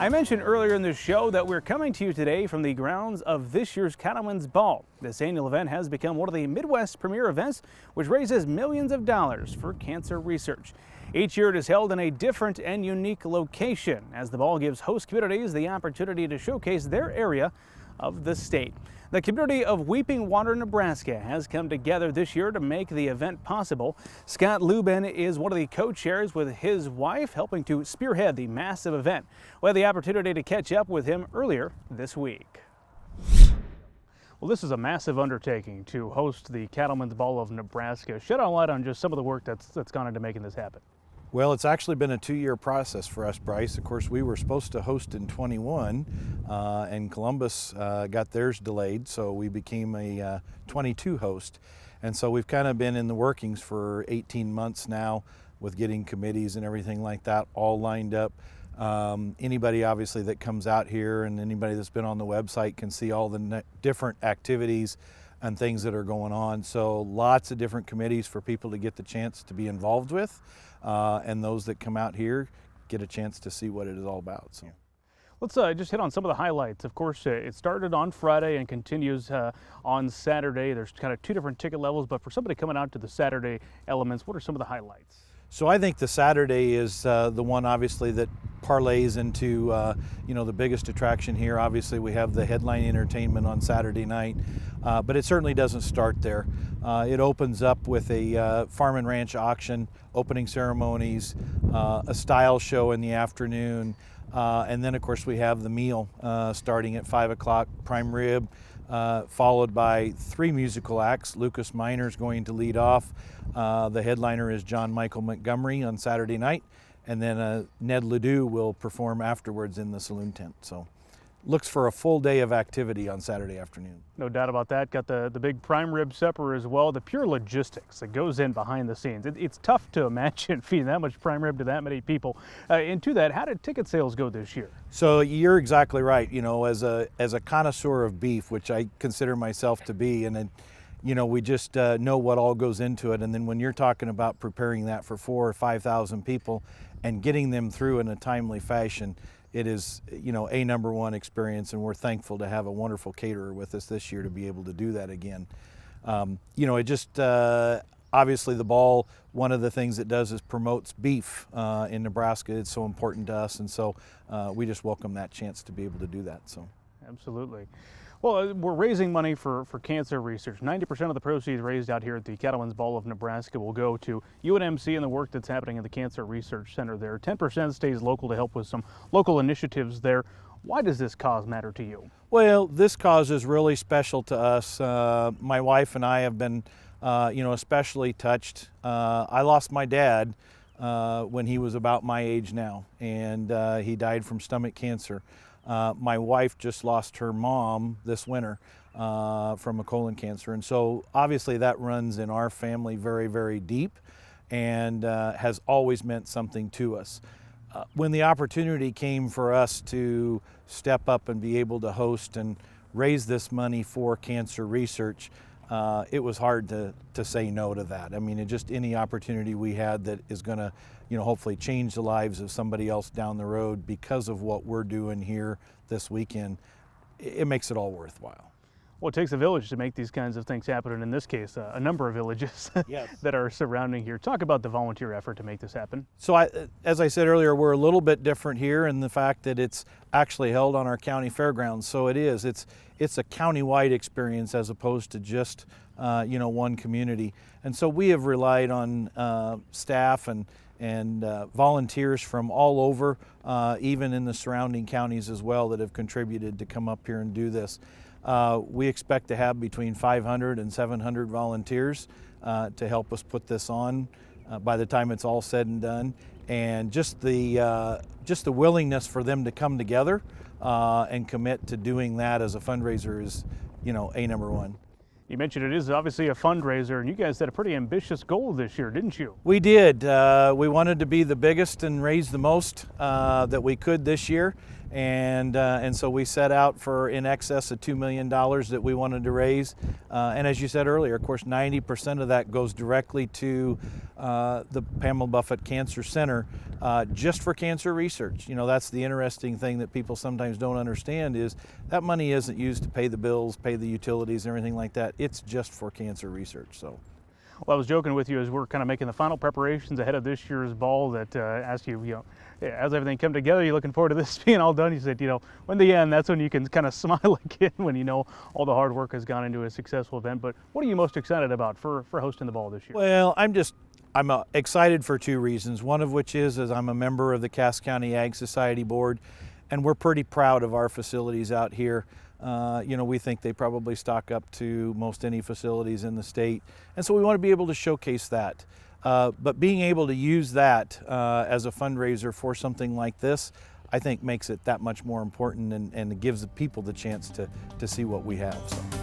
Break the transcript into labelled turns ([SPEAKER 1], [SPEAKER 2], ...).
[SPEAKER 1] I mentioned earlier in the show that we're coming to you today from the grounds of this year's Cattlemen's Ball. This annual event has become one of the Midwest's premier events, which raises millions of dollars for cancer research. Each year it is held in a different and unique location, as the ball gives host communities the opportunity to showcase their area of the state. The community of Weeping Water, Nebraska has come together this year to make the event possible. Scott Lubben is one of the co-chairs with his wife, helping to spearhead the massive event. We had the opportunity to catch up with him earlier this week. Well, this is a massive undertaking to host the Cattlemen's Ball of Nebraska. Shed a light on just some of the work that's gone into making this happen.
[SPEAKER 2] Well, it's actually been a 2-year process for us, Bryce. Of course, we were supposed to host in 21, and Columbus got theirs delayed, so we became a 22 host. And so we've kind of been in the workings for 18 months now with getting committees and everything like that all lined up. Anybody obviously that comes out here and anybody that's been on the website can see all the different activities and things that are going on. So lots of different committees for people to get the chance to be involved with. And those that come out here get a chance to see what it is all about. So,
[SPEAKER 1] let's just hit on some of the highlights. Of course, it started on Friday and continues on Saturday. There's kind of two different ticket levels, but for somebody coming out to the Saturday elements, what are some of the highlights?
[SPEAKER 2] So I think the Saturday is the one obviously that parlays into the biggest attraction here. Obviously we have the headline entertainment on Saturday night, but it certainly doesn't start there. It opens up with a farm and ranch auction, opening ceremonies, a style show in the afternoon, and then of course we have the meal starting at 5 o'clock, prime rib, followed by 3 musical acts. Lucas Minor's going to lead off. The headliner is John Michael Montgomery on Saturday night, and then Ned Ledoux will perform afterwards in the saloon tent. So looks for a full day of activity on Saturday afternoon.
[SPEAKER 1] No doubt about that. Got the big prime rib supper as well. The pure logistics that goes in behind the scenes. It's tough to imagine feeding that much prime rib to that many people. And to that, how did ticket sales go this year?
[SPEAKER 2] So you're exactly right. You know, as a connoisseur of beef, which I consider myself to be, and then, we just know what all goes into it. And then when you're talking about preparing that for 4,000 or 5,000 people and getting them through in a timely fashion, it is, a number one experience, and we're thankful to have a wonderful caterer with us this year to be able to do that again. It just, obviously the ball, one of the things it does is promotes beef in Nebraska. It's so important to us, and so we just welcome that chance to be able to do that. So,
[SPEAKER 1] absolutely. Well, we're raising money for cancer research. 90% of the proceeds raised out here at the Cattlemen's Ball of Nebraska will go to UNMC and the work that's happening at the Cancer Research Center there. 10% stays local to help with some local initiatives there. Why does this cause matter to you?
[SPEAKER 2] Well, this cause is really special to us. My wife and I have been, especially touched. I lost my dad when he was about my age now, and he died from stomach cancer. My wife just lost her mom this winter from a colon cancer, and so obviously that runs in our family very, very deep, and has always meant something to us. When the opportunity came for us to step up and be able to host and raise this money for cancer research, it was hard to say no to that. I mean, just any opportunity we had that is going to, hopefully change the lives of somebody else down the road because of what we're doing here this weekend, it makes it all worthwhile.
[SPEAKER 1] Well, it takes a village to make these kinds of things happen, and in this case, a number of villages
[SPEAKER 2] yes.
[SPEAKER 1] that are surrounding here. Talk about the volunteer effort to make this happen.
[SPEAKER 2] So as I said earlier, we're a little bit different here in the fact that it's actually held on our county fairgrounds. So it's a county-wide experience as opposed to just one community. And so we have relied on staff and volunteers from all over, even in the surrounding counties as well, that have contributed to come up here and do this. We expect to have between 500 and 700 volunteers to help us put this on by the time it's all said and done. And just the willingness for them to come together and commit to doing that as a fundraiser is, number one.
[SPEAKER 1] You mentioned it is obviously a fundraiser, and you guys had a pretty ambitious goal this year, didn't you?
[SPEAKER 2] We did. We wanted to be the biggest and raise the most that we could this year. And so we set out for in excess of $2 million that we wanted to raise. And as you said earlier, of course, 90% of that goes directly to the Pamela Buffett Cancer Center, just for cancer research. You know, that's the interesting thing that people sometimes don't understand is that money isn't used to pay the bills, pay the utilities, and everything like that. It's just for cancer research. So.
[SPEAKER 1] Well, I was joking with you as we're kind of making the final preparations ahead of this year's ball that asked you, as everything come together, you're looking forward to this being all done. You said, when the end, that's when you can kind of smile again when you know all the hard work has gone into a successful event. But what are you most excited about for hosting the ball this year?
[SPEAKER 2] Well, I'm excited for two reasons. One of which is I'm a member of the Cass County Ag Society Board, and we're pretty proud of our facilities out here. We think they probably stock up to most any facilities in the state. And so we want to be able to showcase that. But being able to use that as a fundraiser for something like this, I think makes it that much more important and gives the people the chance to see what we have. So.